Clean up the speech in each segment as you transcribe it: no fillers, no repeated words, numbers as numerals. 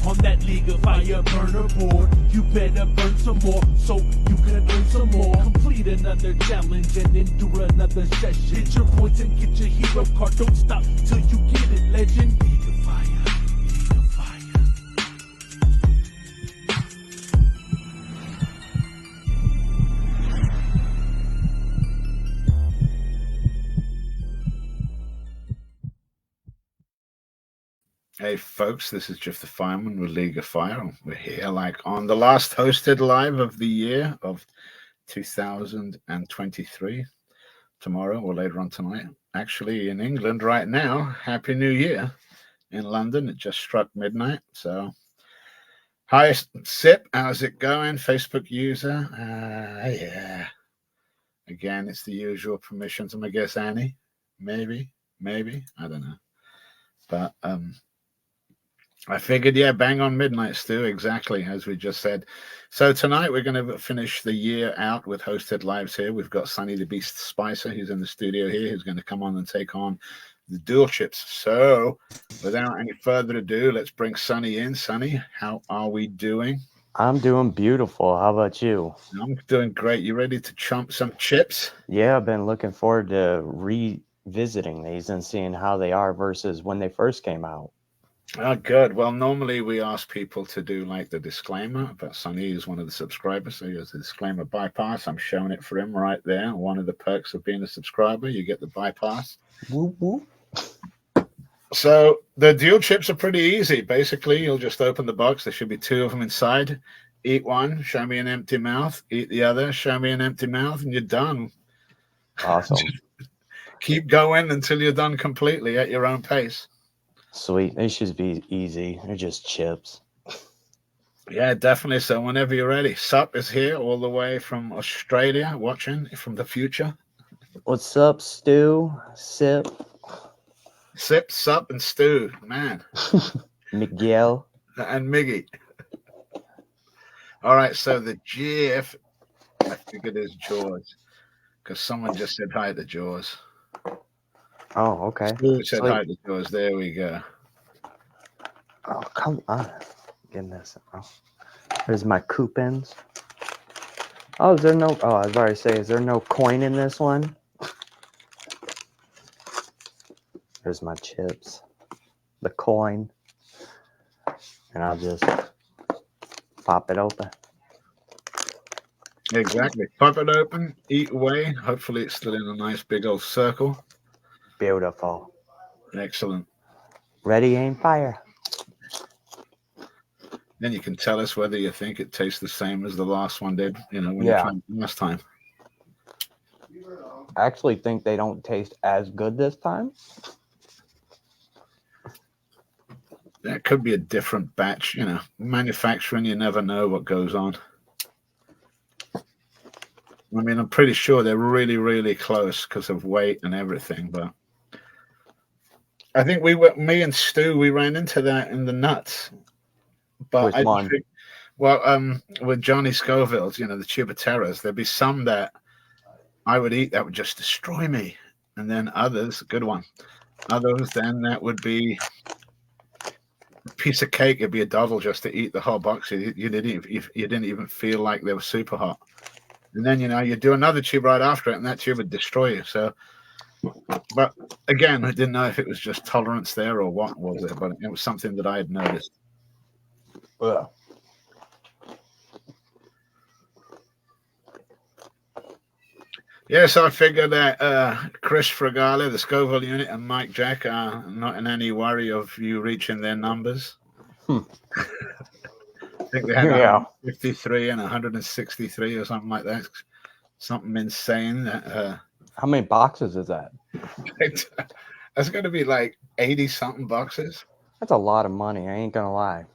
on that League of Fire burner board. You better burn some more so you can earn some more. Complete another challenge and endure another session. Get your points and get your hero card. Don't stop till you get it, legend. League of Fire, League of Fire. Hey folks, this is Jeff the Fireman with League of Fire. We're here like on the last hosted live of the year of 2023. Tomorrow or later on tonight. Actually in England right now, Happy New Year. In London, it just struck midnight. So, hi Sip, how's it going? Facebook user. Yeah. Again, it's the usual permissions. I'm gonna guess Annie. Maybe. I don't know. But I figured, yeah, bang on midnight, Stu, exactly as we just said. So tonight we're going to finish the year out with hosted lives here. We've got Sonny the Beast Spicer, who's in the studio here, who's going to come on and take on the dual chips. So without any further ado, let's bring Sonny in. Sonny, how are we doing? I'm doing beautiful. How about you? I'm doing great. You ready to chomp some chips? Yeah, I've been looking forward to revisiting these and seeing how they are versus when they first came out. Oh, good. Well, normally we ask people to do like the disclaimer, but Sonny is one of the subscribers, so he has a disclaimer bypass. I'm showing it for him right there. One of the perks of being a subscriber, you get the bypass. Whoop, whoop. So the dual chips are pretty easy. Basically, you'll just open the box. There should be two of them inside. Eat one, show me an empty mouth. Eat the other, show me an empty mouth, and you're done. Awesome. Keep going until you're done completely at your own pace. Sweet. They should be easy. They're just chips. Yeah, definitely. So whenever you're ready. Sup is here all the way from Australia, watching from the future. What's up, Stu? Sip. Sip, Sup, and Stu. Man. Miguel. And Miggy. All right, so the GIF, I think it is Jaws, because someone just said hi to Jaws. Oh, okay. Stu said hi to Jaws. There we go. Oh, come on. Goodness. Oh. There's my coupons. Oh, is there no... Oh, I was about to say, is there no coin in this one? There's my chips. The coin. And I'll just pop it open. Exactly. Pop it open, eat away. Hopefully it's still in a nice big old circle. Beautiful. Excellent. Ready, aim, fire. Then you can tell us whether you think it tastes the same as the last one did, you know, when you tried it last time. I actually think they don't taste as good this time. That could be a different batch, you know. Manufacturing, you never know what goes on. I mean, I'm pretty sure they're really, really close because of weight and everything, but I think me and Stu, we ran into that in the nuts. But Which one? With Johnny Scoville's, you know, the Tubateras, there'd be some that I would eat that would just destroy me. And then others, good one. Others, then that would be a piece of cake. It'd be a doddle just to eat the whole box. You didn't even feel like they were super hot. And then, you know, you do another tube right after it, and that tube would destroy you. So, but again, I didn't know if it was just tolerance there or what was it, but it was something that I had noticed. Ugh. Yeah, so I figured that Chris Fragale, the Scoville unit, and Mike Jack are not in any worry of you reaching their numbers. I think they had 153 and 163 or something like that. Something insane. How many boxes is that? That's going to be like 80-something boxes. That's a lot of money. I ain't going to lie.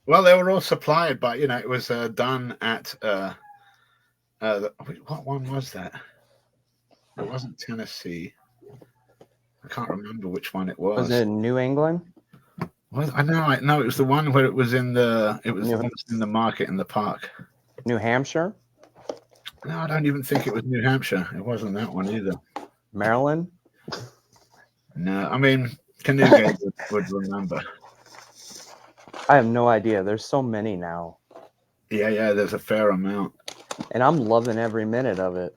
Well, they were all supplied, but, you know, it was done at what one was that? It wasn't Tennessee. I can't remember which one it was. Was it New England? Well, I know. It was the one where it was in the market in the park. New Hampshire? No, I don't even think it was New Hampshire. It wasn't that one either. Maryland? No, I mean, Canugate would remember. I have no idea. There's so many now. Yeah, there's a fair amount. And I'm loving every minute of it.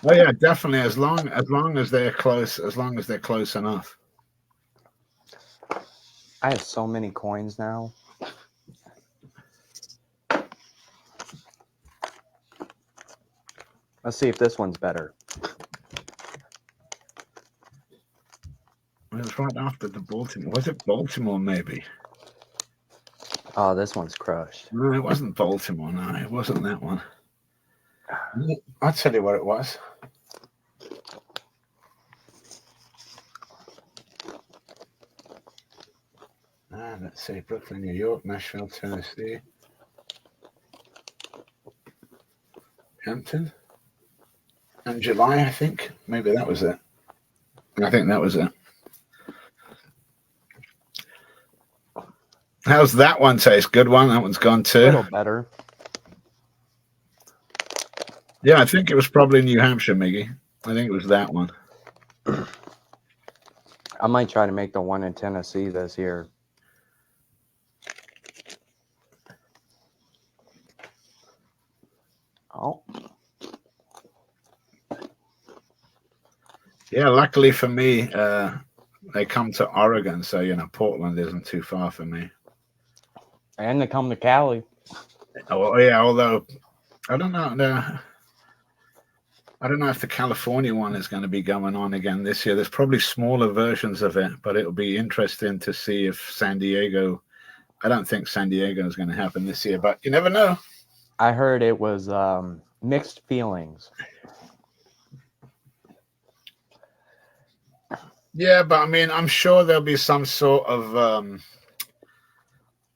Oh yeah, definitely. As long as they're close, as long as they're close enough. I have so many coins now. Let's see if this one's better. It was right after the Baltimore. Was it Baltimore? Maybe. Oh, this one's crushed. No, it wasn't Baltimore. No, it wasn't that one. I'll tell you what it was. Let's see. Brooklyn, New York, Nashville, Tennessee, Hampton, and July, I think. Maybe that was it. I think that was it. How's that one taste? Good one. That one's gone too. A little better. Yeah, I think it was probably New Hampshire, Miggy. I think it was that one. I might try to make the one in Tennessee this year. Oh. Yeah, luckily for me, they come to Oregon, so Portland isn't too far for me. And they come to Cali. Oh yeah, although I don't know. I don't know if the California one is going to be going on again this year. There's probably smaller versions of it, but it'll be interesting to see if San Diego. I don't think San Diego is going to happen this year, but you never know. I heard it was mixed feelings. Yeah, but I mean, I'm sure there'll be some sort of.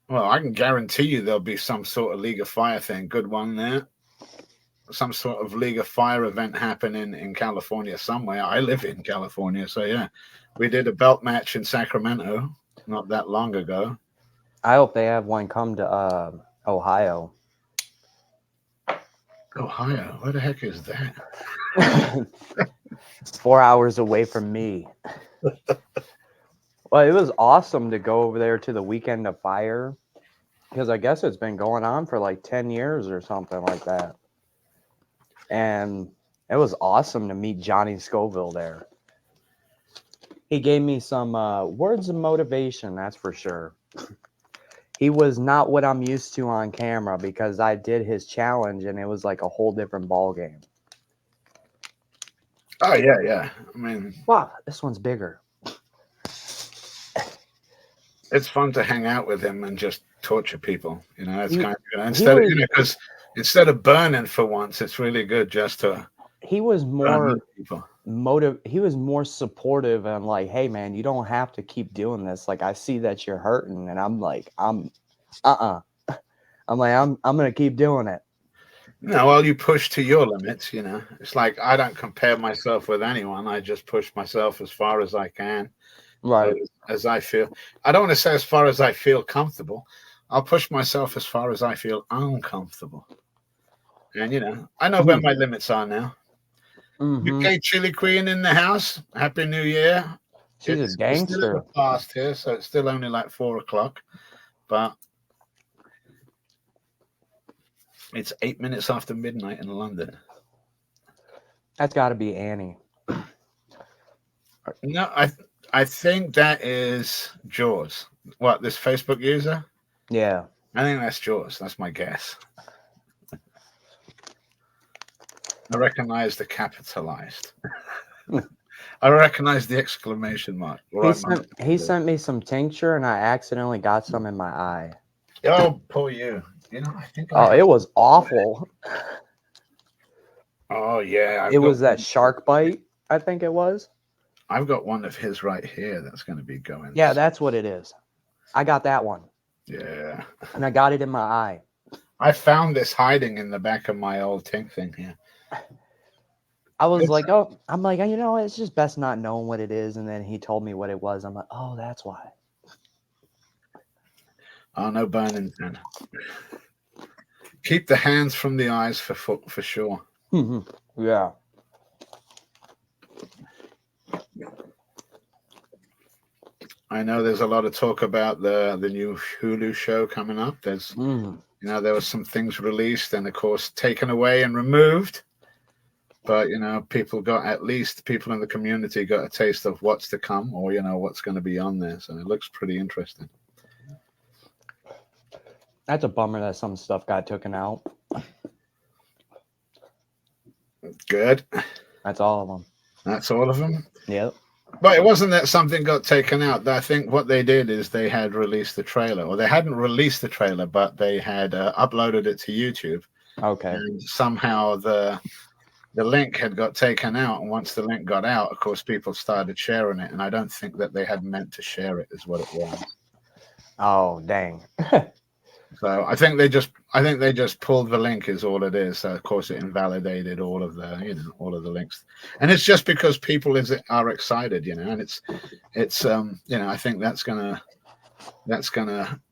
Well, I can guarantee you there'll be some sort of League of Fire thing. Good one there. Some sort of League of Fire event happening in California somewhere. I live in California, so yeah. We did a belt match in Sacramento not that long ago. I hope they have one come to Ohio. Ohio? Where the heck is that? 4 hours away from me. Well, it was awesome to go over there to the Weekend of Fire because I guess it's been going on for like 10 years or something like that. And it was awesome to meet Johnny Scoville there. He gave me some words of motivation, that's for sure. He was not what I'm used to on camera because I did his challenge and it was like a whole different ball game. Oh, yeah. I mean... Wow, this one's bigger. It's fun to hang out with him and just torture people. It's kind of, instead of burning for once, it's really good just to... He was more he was more supportive and like, hey man, you don't have to keep doing this. Like I see that you're hurting, and I'm like, I'm gonna keep doing it. No, well, you push to your limits, It's like I don't compare myself with anyone. I just push myself as far as I can. Right. As I feel. I don't want to say as far as I feel comfortable. I'll push myself as far as I feel uncomfortable. And I know where my limits are now. UK Chili Queen in the house. Happy New Year. She's a gangster. It's still past here, so it's still only like 4 o'clock. But it's 8 minutes after midnight in London. That's got to be Annie. No, I think that is Jaws. What, this Facebook user? Yeah. I think that's Jaws. That's my guess. I recognize the capitalized. I recognize the exclamation mark. He sent me some tincture, and I accidentally got some in my eye. Oh, poor you. I think. It was awful. Oh yeah. It was that shark bite. I think it was. I've got one of his right here. That's going to be going. Yeah, that's what it is. I got that one. Yeah. And I got it in my eye. I found this hiding in the back of my old tink thing here. I was like, it's just best not knowing what it is. And then he told me what it was. I'm like, oh, that's why. Oh, no burning then. Keep the hands from the eyes for sure. Yeah. I know there's a lot of talk about the new Hulu show coming up. There's there was some things released and of course taken away and removed. But people in the community got a taste of what's to come, or what's going to be on there. So it looks pretty interesting. That's a bummer that some stuff got taken out. Good. That's all of them. That's all of them? Yep. But it wasn't that something got taken out. I think what they did is they had released the trailer, or they hadn't released the trailer, but they had uploaded it to YouTube. Okay. And somehow the link had got taken out. And once the link got out, of course, people started sharing it. And I don't think that they had meant to share it is what it was. Oh, dang. So I think they just pulled the link is all it is. So of course it invalidated all of the links, and it's just because people are excited, and it's I think that's gonna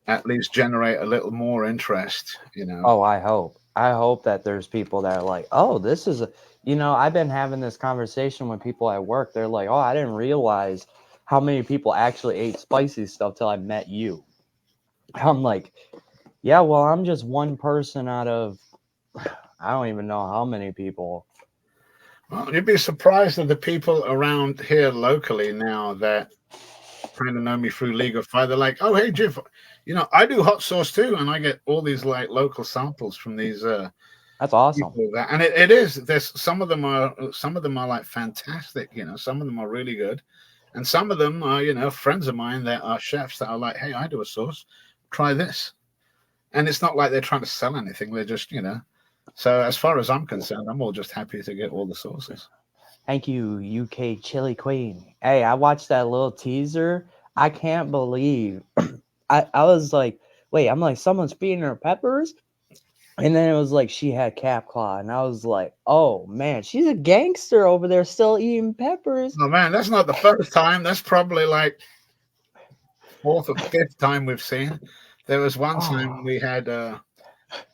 at least generate a little more interest, Oh, I hope that there's people that are like, oh, this is I've been having this conversation with people at work. They're like, oh, I didn't realize how many people actually ate spicy stuff till I met you. I'm like, yeah, well, I'm just one person out of, I don't even know how many people. Well, you'd be surprised at the people around here locally now that kind of know me through League of Fire. They're like, oh, hey, Jiff, I do hot sauce too. And I get all these like local samples from these. That's awesome. And it is. There's some of them are like fantastic. Some of them are really good. And some of them are, friends of mine that are chefs that are like, hey, I do a sauce. Try this. And it's not like they're trying to sell anything. They're just, So as far as I'm concerned, I'm all just happy to get all the sauces. Thank you, UK Chili Queen. Hey, I watched that little teaser. I can't believe. I was like, wait, I'm like, someone's feeding her peppers? And then it was like she had cap claw. And I was like, oh, man, she's a gangster over there still eating peppers. Oh, man, that's not the first time. That's probably like fourth or fifth time we've seen. There was one time we had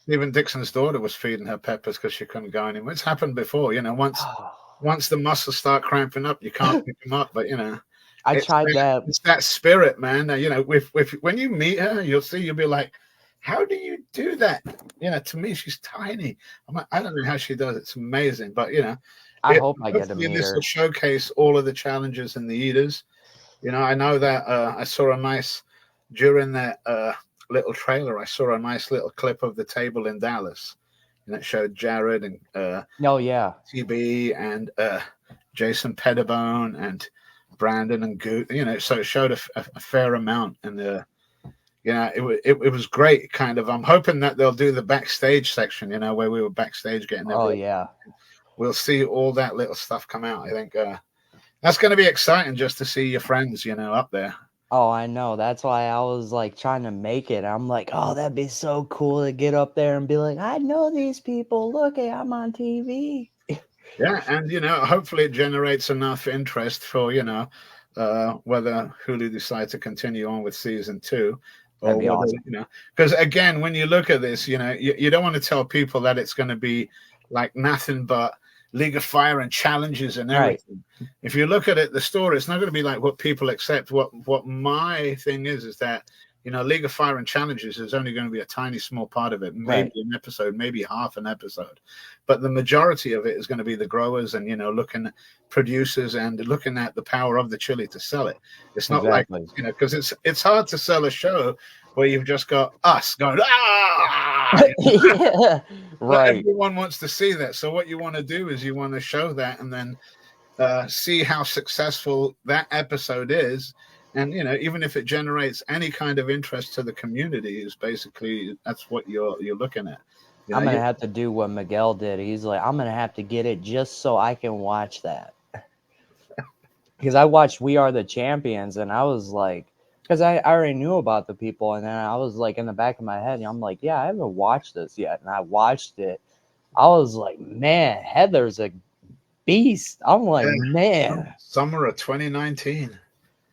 even Dixon's daughter was feeding her peppers because she couldn't go anymore. It's happened before, once the muscles start cramping up, you can't pick them up. But I tried that. It's that spirit, man. When you meet her, you'll be like, how do you do that? To me, she's tiny. I'm like, I don't know how she does it. It's amazing. But I hope I get to meet this her. will showcase all of the challenges and the eaters. I know that I saw a nice during that little trailer. I saw a nice little clip of the table in Dallas, and it showed Jared and TB and Jason Pettibone and Brandon and Goot. So it showed a fair amount, and it was great. Kind of, I'm hoping that they'll do the backstage section, where we were backstage getting. Oh yeah, we'll see all that little stuff come out. I think that's going to be exciting just to see your friends, up there. Oh, I know. That's why I was like trying to make it. I'm like, oh, that'd be so cool to get up there and be like, I know these people. Look, I'm on TV. Yeah, and hopefully it generates enough interest for whether Hulu decides to continue on with season 2, or That'd be whether, awesome. Because again, when you look at this, you don't want to tell people that it's going to be like nothing but League of Fire and challenges and everything. Right. If you look at it, the story, it's not going to be like what people accept. What my thing is that League of Fire and challenges is only going to be a tiny small part of it, maybe an episode, maybe half an episode, but the majority of it is going to be the growers and looking at producers and looking at the power of the chili to sell it. It's not like because it's hard to sell a show where you've just got us going yeah, right. Everyone wants to see that. So what you want to do is you want to show that and then see how successful that episode is. And, even if it generates any kind of interest to the community, is basically that's what you're looking at. I'm going to have to do what Miguel did. He's like, I'm going to have to get it just so I can watch that. Because I watched We Are the Champions and I was like, because I already knew about the people. And then I was like in the back of my head, and I'm like, yeah, I haven't watched this yet. And I watched it. I was like, man, Heather's a beast. I'm like, man. Summer of 2019.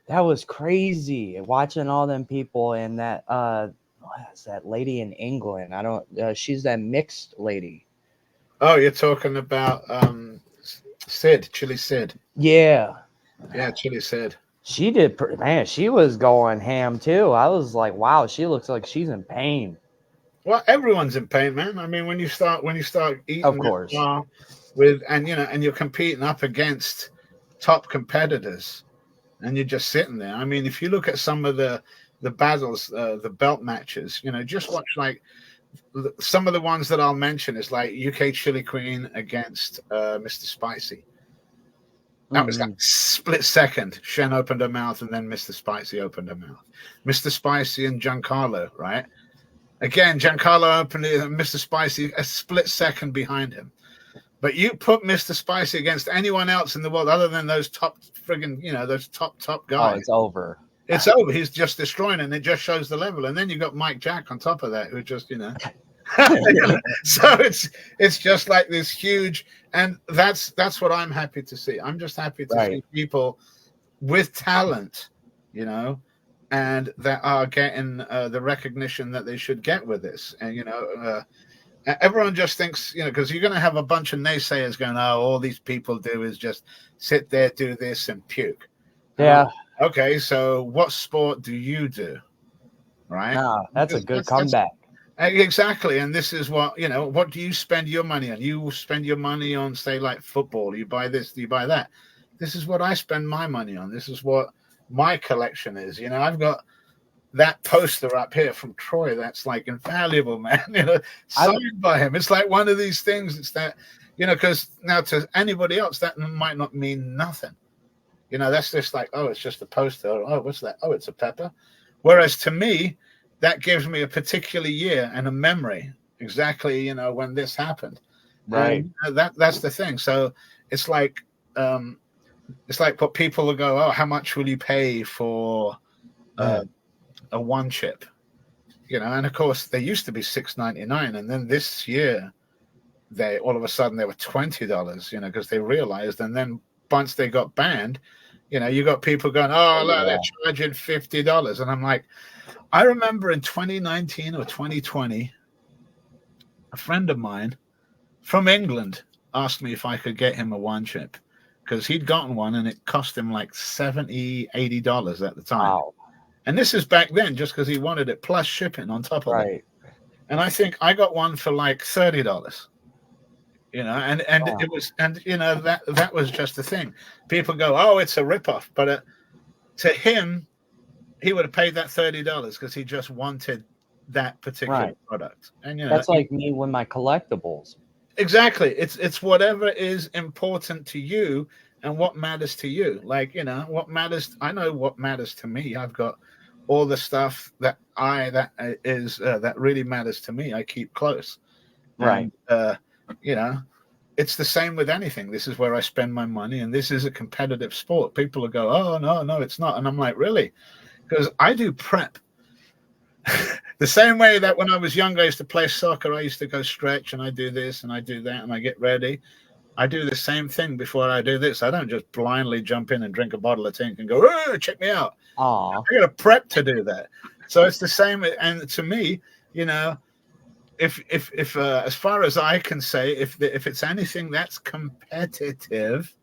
That was crazy. Watching all them people and that what is that lady in England? I don't she's that mixed lady. Oh, you're talking about Sid, Chili Sid. Yeah. Yeah, Chili Sid. She did, man. She was going ham too. I was like, wow, she looks like she's in pain. Well, everyone's in pain, man. I mean, when you start Of eating that course. far with, and you're competing up against top competitors, and you're just sitting there. I mean, if you look at some of the battles, the belt matches, just watch like some of the ones that I'll mention is like UK Chili Queen against Mr. Spicy. That was like split second. Shen opened her mouth, and then Mr. Spicy opened her mouth. Mr. Spicy and Giancarlo, right? Again, Giancarlo opened it, and Mr. Spicy a split second behind him. But you put Mr. Spicy against anyone else in the world other than those top friggin', those top guys. Oh, it's over. It's over. He's just destroying, and it just shows the level. And then you got Mike Jack on top of that, who just, So it's just like this huge, and that's what I'm happy to see. I'm just happy to see people with talent, and that are getting the recognition that they should get with this. And everyone just thinks, because you're going to have a bunch of naysayers going, "Oh, all these people do is just sit there, do this, and puke." Yeah. Okay, so what sport do you do? Right? That's a good comeback. Exactly, and this is what what do you spend your money on? You spend your money on, say, like football. You buy this, you buy that. This is what I spend my money on. This is what my collection is. I've got that poster up here from Troy that's like invaluable, man. Signed by him. It's like one of these things. It's that because now to anybody else that might not mean nothing. That's just like, oh, it's just a poster. Oh, what's that? Oh, it's a pepper. Whereas to me, that gives me a particular year and a memory exactly, when this happened. Right. And that's the thing. So it's like what people will go, oh, how much will you pay for a one chip? And of course they used to be $6.99, and then this year they all of a sudden they were $20, because they realized, and then once they got banned, you got people going, oh, look, they're charging $50, and I'm like, I remember in 2019 or 2020, a friend of mine from England asked me if I could get him a one chip because he'd gotten one and it cost him like $70, $80 at the time. Wow. And this is back then just because he wanted it plus shipping on top of it. And I think I got one for like $30. And it was, and that was just the thing. People go, oh, it's a ripoff, but to him, he would have paid that $30 because he just wanted that particular product. And that's like me with my collectibles. Exactly. It's whatever is important to you and what matters to you. Like, what matters. I know what matters to me. I've got all the stuff that really matters to me. I keep close. Right. And, it's the same with anything. This is where I spend my money, and this is a competitive sport. People will go, oh, no, it's not. And I'm like, really? Because I do prep. The same way that when I was younger, I used to play soccer. I used to go stretch, and I do this, and I do that, and I get ready. I do the same thing before I do this. I don't just blindly jump in and drink a bottle of Tink and go, oh, check me out. I got to prep to do that. So it's the same. And to me, if as far as I can say, if it's anything that's competitive,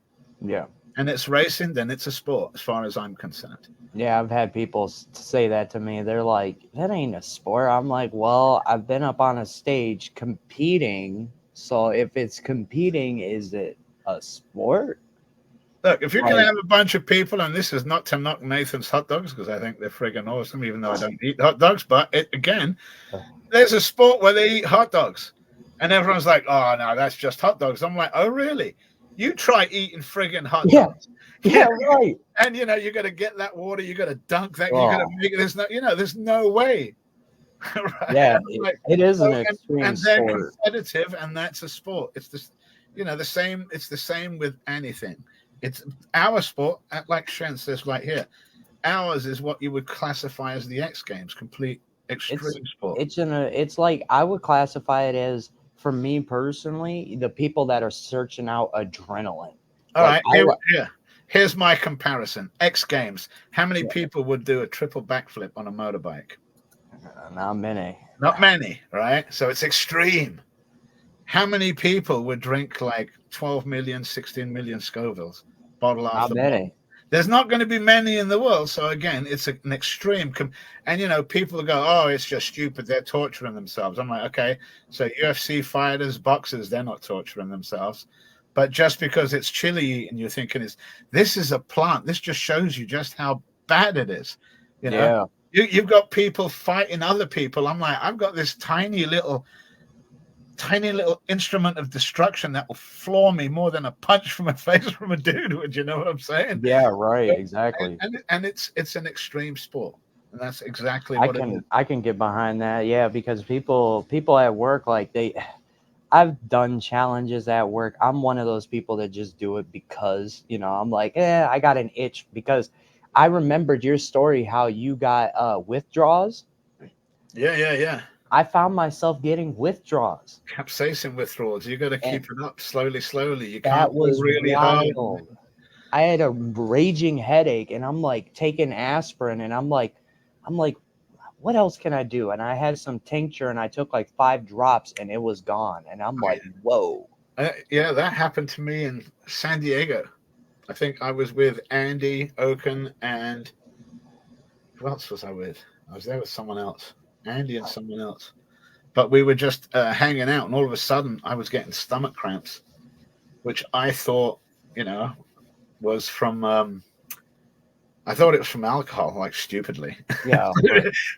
and it's racing, then it's a sport as far as I'm concerned. Yeah, I've had people say that to me. They're like, that ain't a sport. I'm like, well, I've been up on a stage competing. So if it's competing, is it a sport? Look, if you can have a bunch of people, and this is not to knock Nathan's hot dogs because I think they're friggin' awesome, even though I don't eat hot dogs, but there's a sport where they eat hot dogs. And everyone's like, oh, no, that's just hot dogs. I'm like, oh, really? You try eating friggin' hot dogs. Yeah, right. And, you got to get that water. You got to dunk that. You got to make it. There's no way. Right? Yeah, it is an extreme sport. And they're competitive, and that's a sport. It's just, the same. It's the same with anything. It's our sport, like Shen says right here. Ours is what you would classify as the X Games, complete extreme sport. It's like I would classify it as, for me personally, the people that are searching out adrenaline. All right, here's my comparison. X Games. How many people would do a triple backflip on a motorbike? Not many. Not many, right? So it's extreme. How many people would drink like 12 million, 16 million Scovilles, bottle after bottle? There's not going to be many in the world. So again, it's an extreme. And, you know, people go, oh, it's just stupid. They're torturing themselves. I'm like, okay, so UFC fighters, boxers, they're not torturing themselves. But just because it's chili and you're thinking this is a plant, this just shows you just how bad it is. You know, you've got people fighting other people. I'm like, I've got this tiny little instrument of destruction that will floor me more than a punch from a face from a dude. Would you know what I'm saying? Yeah, right, exactly. And it's an extreme sport, and that's exactly what it is. I can get behind that, yeah, because people at work, like I've done challenges at work. I'm one of those people that just do it because, you know, I'm like, I got an itch, because I remembered your story, how you got withdrawals. Yeah. I found myself getting withdrawals. Capsaicin withdrawals. You got to keep it up slowly. You that can't was go really wild. hard. I had a raging headache, and I'm like taking aspirin, and I'm like, what else can I do? And I had some tincture, and I took like 5 drops, and it was gone. And I'm like, whoa. Yeah, that happened to me in San Diego. I think I was with Andy Oken, and who else was I with? I was there with someone else. Andy and someone else. But we were just hanging out, and all of a sudden I was getting stomach cramps, which I thought, you know, was from I thought it was from alcohol, like stupidly. Yeah.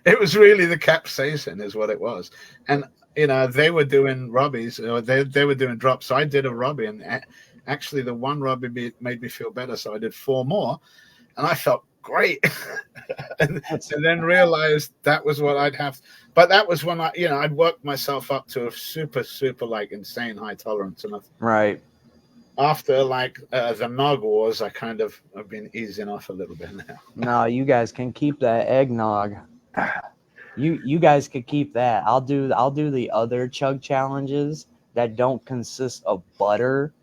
It was really the capsaicin is what it was. And, you know, they were doing Robbies, or they were doing drops. So I did a Robbie, and actually the one Robbie made me feel better. So I did 4 more, and I felt great. and then realized that was what I'd have. But that was when I'd worked myself up to a super, super like insane high tolerance. And right. After like the Nog Wars, I kind of have been easing off a little bit now. No, you guys can keep that eggnog. You guys could keep that. I'll do the other chug challenges that don't consist of butter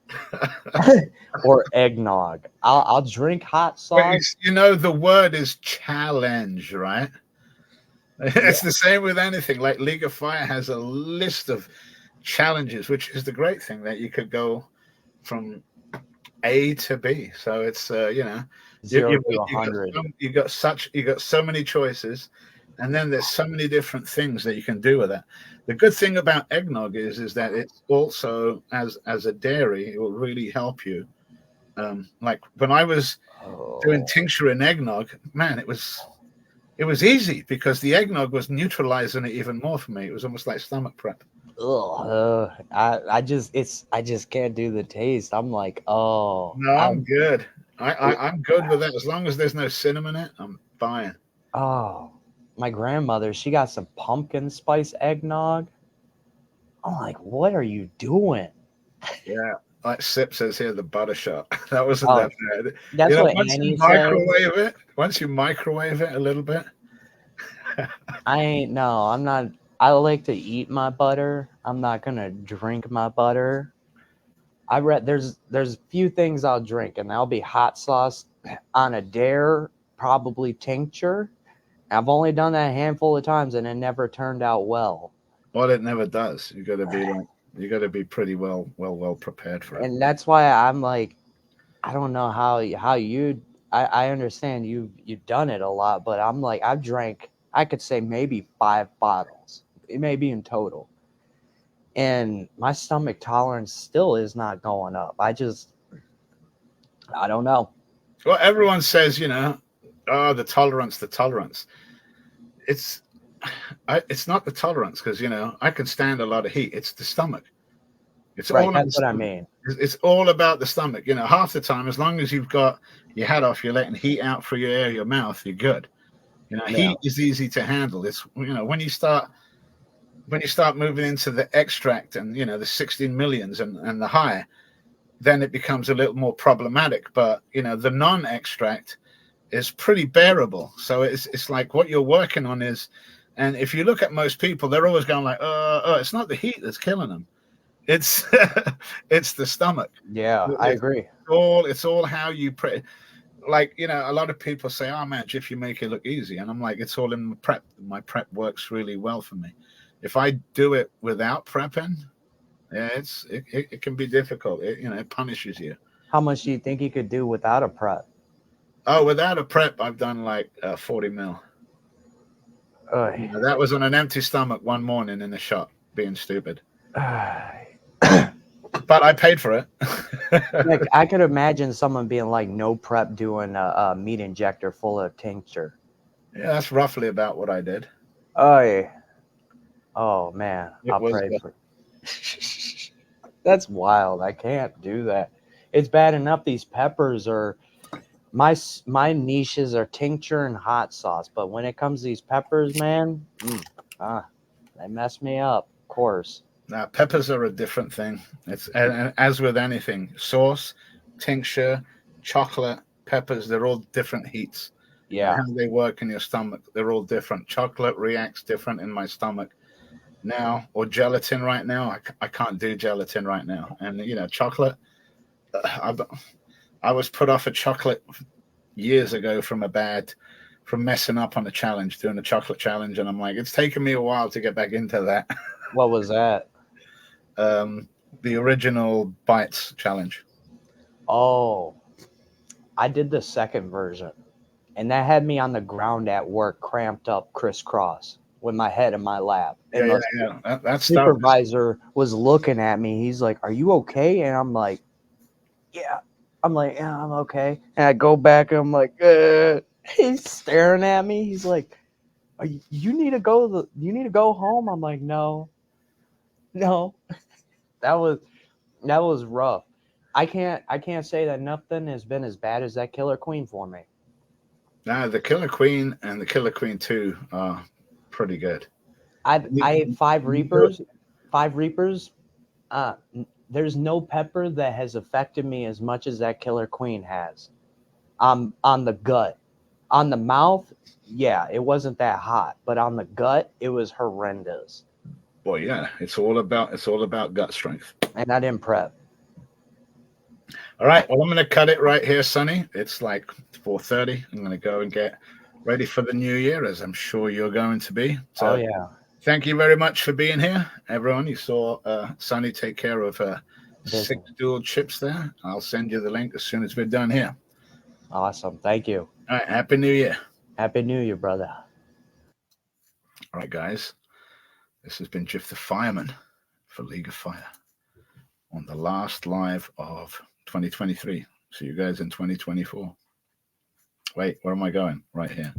or eggnog. I'll drink hot sauce. You know, the word is challenge, right? It's the same with anything. Like League of Fire has a list of challenges, which is the great thing, that you could go from A to B. So it's 0 to 100. You got so many choices, and then there's so many different things that you can do with that. The good thing about eggnog is that it's also as a dairy, it will really help you. Like when I was doing tincture in eggnog, man, it was easy because the eggnog was neutralizing it even more for me. It was almost like stomach prep. I just can't do the taste. I'm like, no, I'm good. I'm good with that. As long as there's no cinnamon in it, I'm fine. Oh, my grandmother, she got some pumpkin spice eggnog. I'm like, what are you doing? Yeah, like Sip says here, the butter shot. That wasn't that bad. That's what Annie said. Once you microwave it a little bit. I'm not. I like to eat my butter. I'm not gonna drink my butter. There's a few things I'll drink, and that'll be hot sauce on a dare, probably tincture. I've only done that a handful of times, and it never turned out well. Well, it never does. You got to be pretty well prepared for it. And that's why I'm like, I don't know how you. I understand you've done it a lot, but I'm like, I've drank, I could say maybe 5 bottles, maybe in total. And my stomach tolerance still is not going up. I don't know. Well, everyone says, the tolerance. It's not the tolerance, because, I can stand a lot of heat. It's the stomach. It's right, all that's what I mean. It's all about the stomach. Half the time, as long as you've got your hat off, you're letting heat out through your mouth, you're good. Heat is easy to handle. It's when you start moving into the extract and the 16 millions and the high, then it becomes a little more problematic. But the non-extract is pretty bearable. So it's like what you're working on is, and if you look at most people, they're always going like, it's not the heat that's killing them. It's it's the stomach. Yeah, I agree. It's all how you like, a lot of people say, oh man, Jeff, you make it look easy. And I'm like, it's all in the prep. My prep works really well for me. If I do it without prepping, it can be difficult. It punishes you. How much do you think you could do without a prep? Oh, without a prep, I've done like 40 mil. Oy. That was on an empty stomach one morning in the shop, being stupid. But I paid for it. Like, I could imagine someone being like no prep doing a meat injector full of tincture. Yeah, that's roughly about what I did. Oy. Oh man, It I'll was, pray for. That's wild. I can't do that. It's bad enough these peppers are my niches are tincture and hot sauce, but when it comes to these peppers, man, they mess me up. Of course. Now, peppers are a different thing. It's and as with anything, sauce, tincture, chocolate, peppers, they're all different heats. Yeah. And how they work in your stomach, they're all different. Chocolate reacts different in my stomach now, or gelatin right now. I can't do gelatin right now. And, chocolate, I was put off a chocolate years ago from messing up on a challenge, doing a chocolate challenge. And I'm like, it's taken me a while to get back into that. What was that? The original Bites challenge. Oh, I did the second version, and that had me on the ground at work, cramped up, crisscross, with my head in my lap. And Yeah. That's supervisor was looking at me. He's like, "Are you okay?" And I'm like, "Yeah." I'm like, "Yeah, I'm okay." And I go back, and I'm like, He's staring at me. He's like, "You need to go. You need to go home." I'm like, "No." That was rough. I can't say that nothing has been as bad as that Killer Queen for me. Nah, the Killer Queen and the Killer Queen 2 are pretty good. I ate 5 Reapers. 5 Reapers. There's no pepper that has affected me as much as that Killer Queen has. On the gut. On the mouth, yeah, it wasn't that hot, but on the gut, it was horrendous. Well, yeah, it's all about gut strength. And I didn't prep. All right, well, I'm going to cut it right here, Sonny. It's like 4:30. I'm going to go and get ready for the new year, as I'm sure you're going to be. So, yeah. Thank you very much for being here, everyone. You saw Sonny take care of 6 dual chips there. I'll send you the link as soon as we're done here. Awesome. Thank you. All right, Happy New Year. Happy New Year, brother. All right, guys. This has been Jiff the Fireman for League of Fire on the last live of 2023. See you guys in 2024. Wait, where am I going? Right here.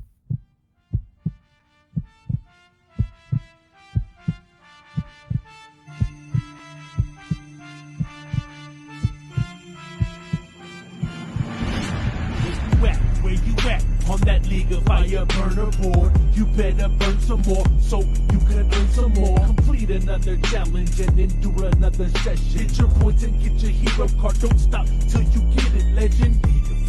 Where you at? On that League of Fire burner board. You better burn some more so you can earn some more. Complete another challenge and endure another session. Get your points and get your hero card. Don't stop till you get it, legend. League of